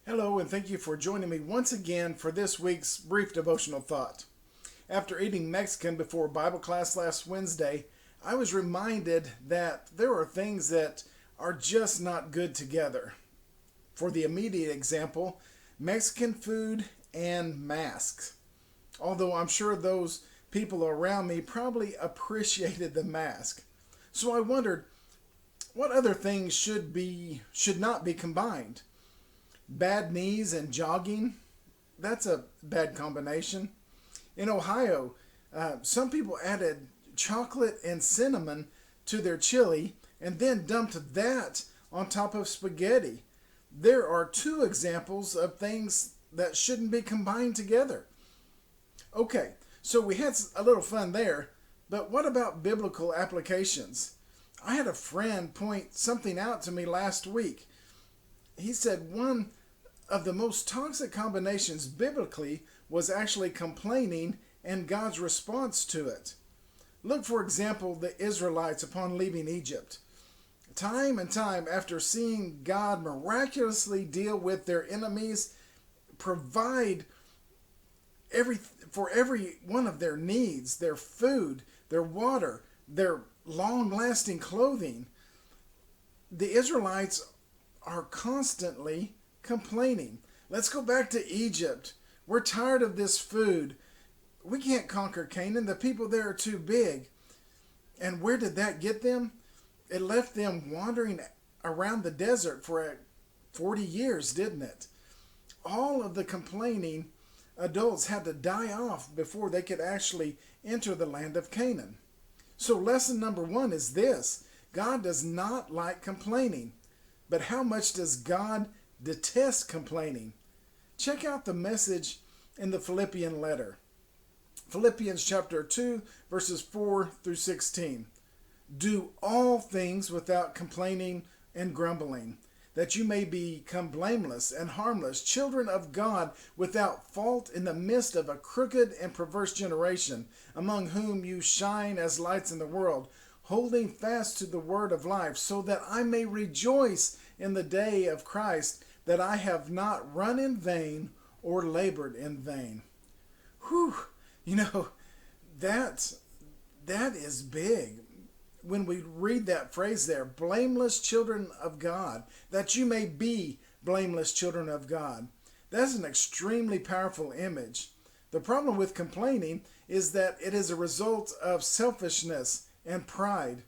Hello, and thank you for joining me once again for this week's brief devotional thought. After eating Mexican before Bible class last Wednesday, I was reminded that there are things that are just not good together. For the immediate example, Mexican food and masks. Although I'm sure those people around me probably appreciated the mask. So I wondered, what other things should not be combined? Bad knees and jogging, that's a bad combination. In Ohio, some people added chocolate and cinnamon to their chili and then dumped that on top of spaghetti. There are two examples of things that shouldn't be combined together. Okay, so we had a little fun there, but what about biblical applications? I had a friend point something out to me last week. He said one of the most toxic combinations biblically was actually complaining and God's response to it. Look, for example, the Israelites upon leaving Egypt. Time and time after seeing God miraculously deal with their enemies, provide for every one of their needs, their food, their water, their long-lasting clothing, the Israelites are constantly complaining. Let's go back to Egypt. We're tired of this food. We can't conquer Canaan. The people there are too big. And where did that get them? It left them wandering around the desert for 40 years, didn't it? All of the complaining adults had to die off before they could actually enter the land of Canaan. So lesson number one is this: God does not like complaining. But how much does God detest complaining? Check out the message in the Philippian letter. Philippians chapter 2, verses 4 through 16. Do all things without complaining and grumbling, that you may become blameless and harmless, children of God without fault in the midst of a crooked and perverse generation, among whom you shine as lights in the world, holding fast to the word of life, so that I may rejoice in the day of Christ, that I have not run in vain or labored in vain. Whew, that is big. When we read that phrase there, blameless children of God, that you may be blameless children of God. That's an extremely powerful image. The problem with complaining is that it is a result of selfishness and pride.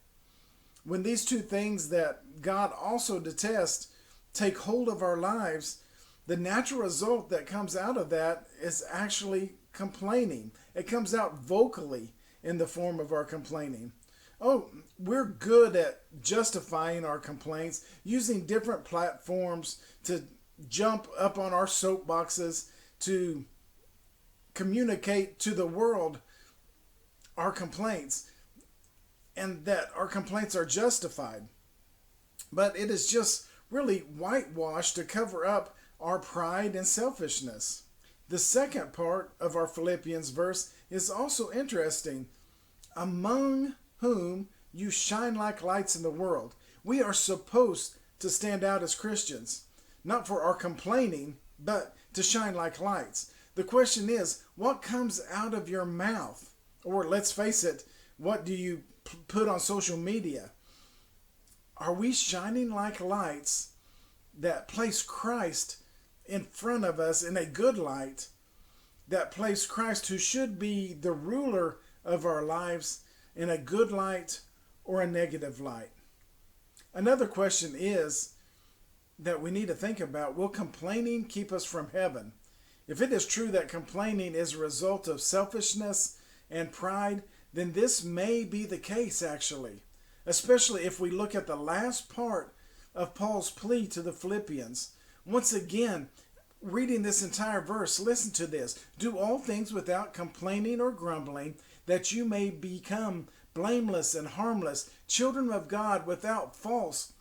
When these two things that God also detests take hold of our lives, the natural result that comes out of that is actually complaining. It comes out vocally in the form of our complaining. Oh, we're good at justifying our complaints, using different platforms to jump up on our soapboxes to communicate to the world our complaints, and that our complaints are justified. But it is just really whitewashed to cover up our pride and selfishness. The second part of our Philippians verse is also interesting. Among whom you shine like lights in the world. We are supposed to stand out as Christians, not for our complaining, but to shine like lights. The question is, what comes out of your mouth? Or let's face it, what do you put on social media? Are we shining like lights that place Christ in front of us in a good light, that place Christ, who should be the ruler of our lives, in a good light or a negative light? Another question is that we need to think about: will complaining keep us from heaven? If it is true that complaining is a result of selfishness and pride, then this may be the case actually, especially if we look at the last part of Paul's plea to the Philippians. Once again, reading this entire verse, listen to this: do all things without complaining or grumbling, that you may become blameless and harmless, children of God without fault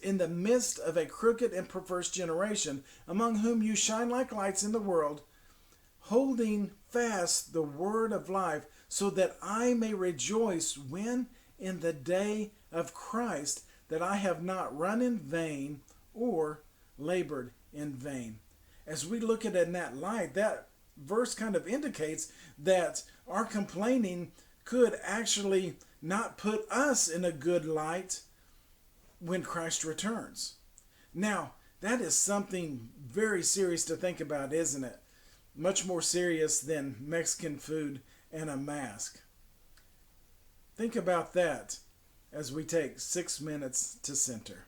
in the midst of a crooked and perverse generation, among whom you shine like lights in the world, holding fast the word of life, so that I may rejoice when in the day of Christ, that I have not run in vain or labored in vain. As we look at it in that light, that verse kind of indicates that our complaining could actually not put us in a good light when Christ returns. Now, that is something very serious to think about, isn't it? Much more serious than Mexican food and a mask. Think about that as we take 6 minutes to center.